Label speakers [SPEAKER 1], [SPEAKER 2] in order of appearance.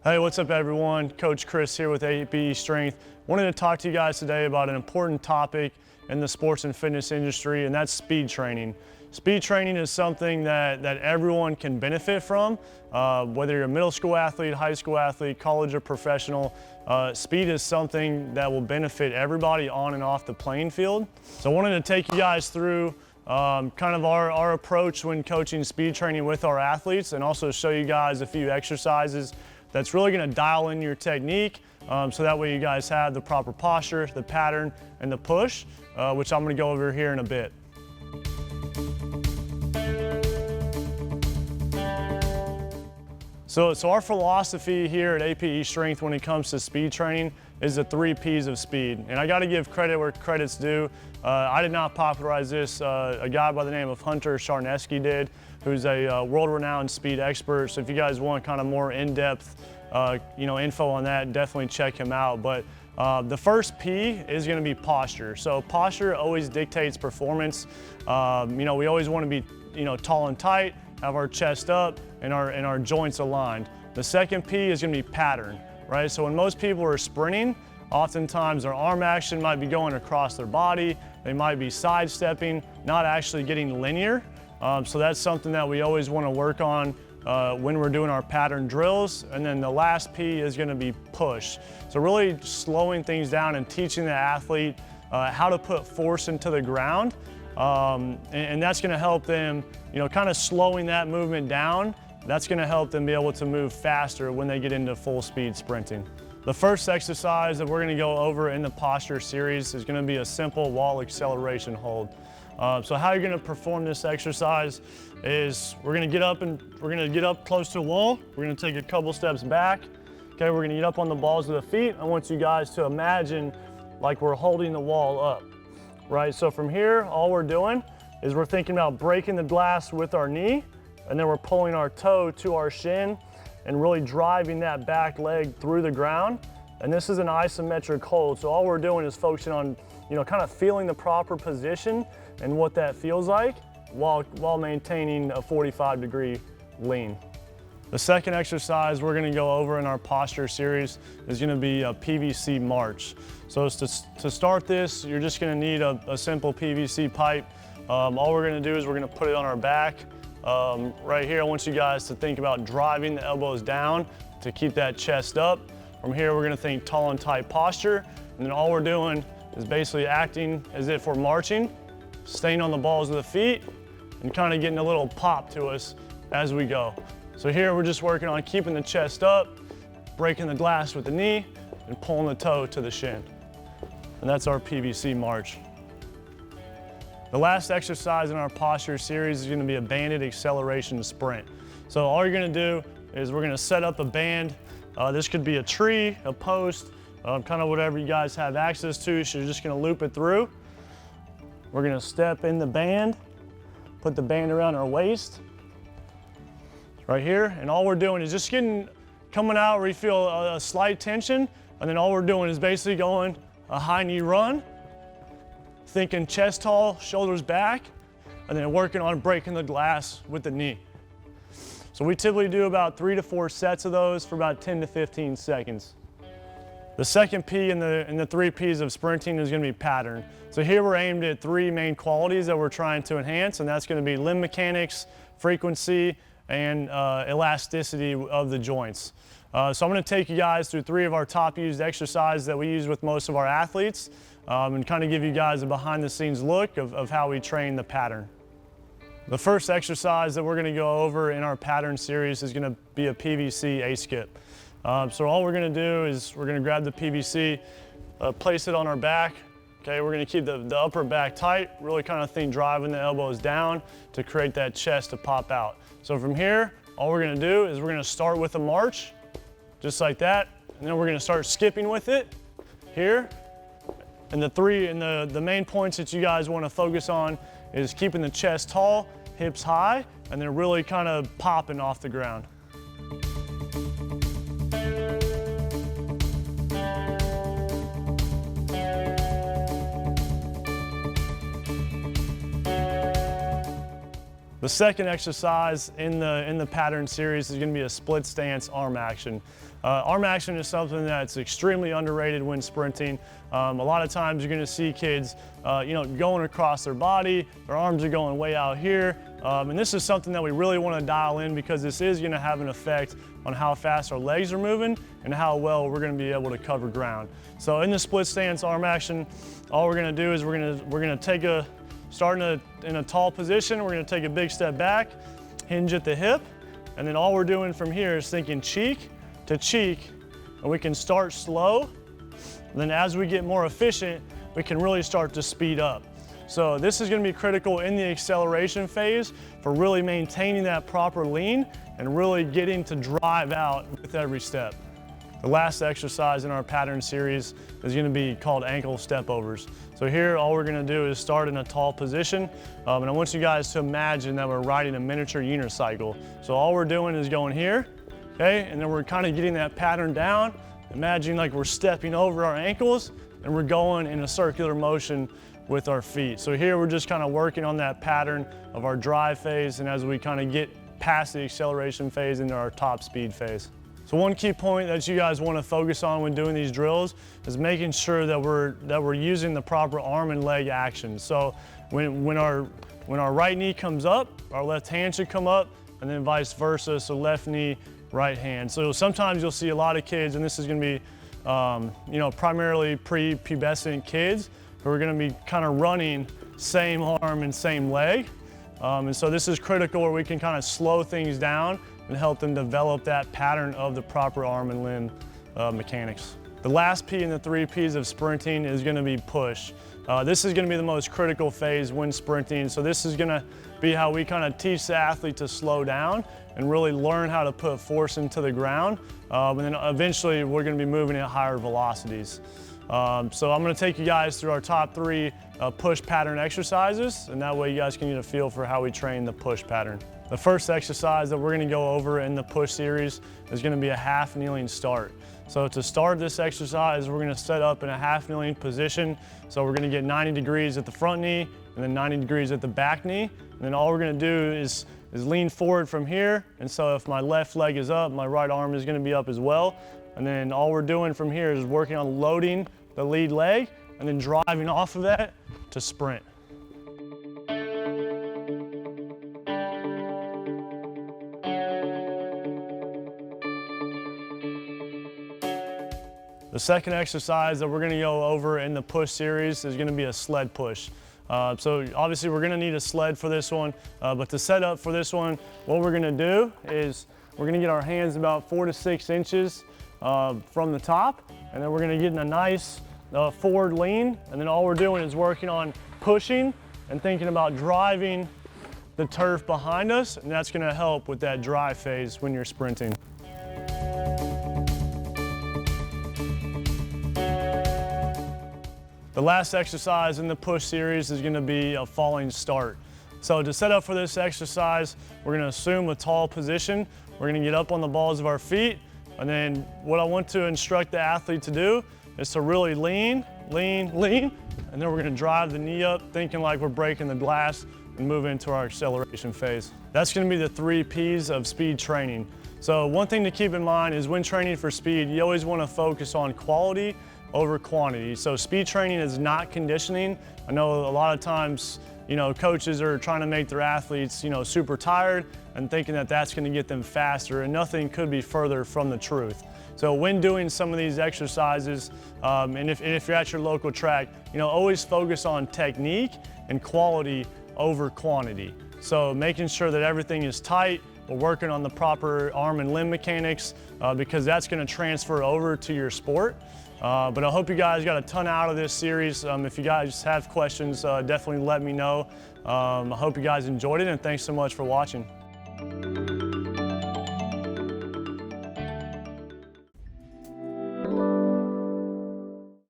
[SPEAKER 1] Hey, what's up everyone? Coach Chris here with APE Strength. Wanted to talk to you guys today about an important topic in the sports and fitness industry, and that's speed training. Speed training is something that everyone can benefit from, whether you're a middle school athlete, high school athlete, college or professional. Speed is something that will benefit everybody on and off the playing field. So I wanted to take you guys through kind of our approach when coaching speed training with our athletes, and also show you guys a few exercises that's really going to dial in your technique, so that way you guys have the proper posture, the pattern, and the push, which I'm going to go over here in a bit. So our philosophy here at APE Strength when it comes to speed training is the 3 Ps of speed. And I got to give credit where credit's due. I did not popularize this. A guy by the name of Hunter Charneski did, who's a world-renowned speed expert. So if you guys want kind of more in-depth info on that, definitely check him out. But the first P is going to be posture. So posture always dictates performance. We always want to be tall and tight, have our chest up, and our joints aligned. The second P is going to be pattern, right? So when most people are sprinting, oftentimes their arm action might be going across their body. They might be sidestepping, not actually getting linear. So that's something that we always want to work on when we're doing our pattern drills. And then the last P is going to be push. So really slowing things down and teaching the athlete how to put force into the ground. And that's going to help them, kind of slowing that movement down. That's going to help them be able to move faster when they get into full speed sprinting. The first exercise that we're going to go over in the posture series is going to be a simple wall acceleration hold. So how you're going to perform this exercise is we're going to get up close to the wall. We're going to take a couple steps back. Okay, we're going to get up on the balls of the feet. I want you guys to imagine like we're holding the wall up, right? So from here, all we're doing is we're thinking about breaking the glass with our knee, and then we're pulling our toe to our shin and really driving that back leg through the ground. And this is an isometric hold. So all we're doing is focusing on, kind of feeling the proper position and what that feels like while maintaining a 45-degree lean. The second exercise we're going to go over in our posture series is going to be a PVC March. So to start this, you're just going to need a simple PVC pipe. All we're going to do is we're going to put it on our back. Right here, I want you guys to think about driving the elbows down to keep that chest up. From here, we're going to think tall and tight posture. And then all we're doing is basically acting as if we're marching, staying on the balls of the feet, and kind of getting a little pop to us as we go. So here we're just working on keeping the chest up, breaking the glass with the knee, and pulling the toe to the shin. And that's our PVC March. The last exercise in our posture series is going to be a banded acceleration sprint. So all you're going to do is we're going to set up a band. This could be a tree, a post, kind of whatever you guys have access to. So you're just going to loop it through. We're going to step in the band, put the band around our waist, right here. And all we're doing is just coming out where you feel a slight tension. And then all we're doing is basically going a high knee run, thinking chest tall, shoulders back, and then working on breaking the glass with the knee. So we typically do about 3 to 4 sets of those for about 10 to 15 seconds. The second P in the 3 Ps of sprinting is going to be pattern. So here we're aimed at 3 main qualities that we're trying to enhance, and that's going to be limb mechanics, frequency, and elasticity of the joints. So I'm going to take you guys through 3 of our top used exercises that we use with most of our athletes, and kind of give you guys a behind the scenes look of how we train the pattern. The first exercise that we're going to go over in our pattern series is going to be a PVC skip. So all we're going to do is we're going to grab the PVC, place it on our back. Okay, we're going to keep the upper back tight, really kind of think driving the elbows down to create that chest to pop out. So from here, all we're going to do is we're going to start with a march, just like that, and then we're going to start skipping with it here. And the main points that you guys want to focus on is keeping the chest tall, hips high, and then really kind of popping off the ground. The second exercise in the pattern series is going to be a split stance arm action. Arm action is something that's extremely underrated when sprinting. A lot of times you're going to see kids going across their body, their arms are going way out here, and this is something that we really want to dial in because this is going to have an effect on how fast our legs are moving and how well we're going to be able to cover ground. So in the split stance arm action, all we're going to do is we're going to start in a tall position. We're going to take a big step back, hinge at the hip, and then all we're doing from here is thinking cheek to cheek, and we can start slow. And then as we get more efficient, we can really start to speed up. So this is going to be critical in the acceleration phase for really maintaining that proper lean and really getting to drive out with every step. The last exercise in our pattern series is going to be called ankle stepovers. So here, all we're going to do is start in a tall position, and I want you guys to imagine that we're riding a miniature unicycle. So all we're doing is going here, okay, and then we're kind of getting that pattern down. Imagine like we're stepping over our ankles, and we're going in a circular motion with our feet. So here, we're just kind of working on that pattern of our drive phase, and as we kind of get past the acceleration phase into our top speed phase. So one key point that you guys want to focus on when doing these drills is making sure that we're using the proper arm and leg action. So when our right knee comes up, our left hand should come up, and then vice versa. So left knee, right hand. So sometimes you'll see a lot of kids, and this is going to be primarily pre-pubescent kids who are going to be kind of running same arm and same leg. And so this is critical where we can kind of slow things down and help them develop that pattern of the proper arm and limb mechanics. The last P in the 3 Ps of sprinting is going to be push. This is going to be the most critical phase when sprinting. So this is going to be how we kind of teach the athlete to slow down and really learn how to put force into the ground. And then eventually we're going to be moving at higher velocities. So I'm going to take you guys through our top 3 push pattern exercises, and that way you guys can get a feel for how we train the push pattern. The first exercise that we're going to go over in the push series is going to be a half kneeling start. So to start this exercise, we're going to set up in a half kneeling position. So we're going to get 90 degrees at the front knee and then 90 degrees at the back knee. And then all we're going to do is lean forward from here. And so if my left leg is up, my right arm is going to be up as well. And then all we're doing from here is working on loading the lead leg and then driving off of that to sprint. The second exercise that we're going to go over in the push series is going to be a sled push. So obviously we're going to need a sled for this one, but to set up for this one, what we're going to do is we're going to get our hands about 4 to 6 inches from the top, and then we're going to get in a nice forward lean, and then all we're doing is working on pushing and thinking about driving the turf behind us, and that's going to help with that drive phase when you're sprinting. The last exercise in the push series is going to be a falling start. So to set up for this exercise, we're going to assume a tall position. We're going to get up on the balls of our feet, and then what I want to instruct the athlete to do is to really lean, lean, lean, and then we're going to drive the knee up, thinking like we're breaking the glass and move into our acceleration phase. That's going to be the 3 Ps of speed training. So one thing to keep in mind is when training for speed, you always want to focus on quality over quantity. So speed training is not conditioning. I know a lot of times, coaches are trying to make their athletes, super tired and thinking that that's going to get them faster, and nothing could be further from the truth. So when doing some of these exercises, and if you're at your local track, always focus on technique and quality over quantity. So making sure that everything is tight, we're working on the proper arm and limb mechanics because that's going to transfer over to your sport. But I hope you guys got a ton out of this series. If you guys have questions, definitely let me know. I hope you guys enjoyed it, and thanks so much for watching.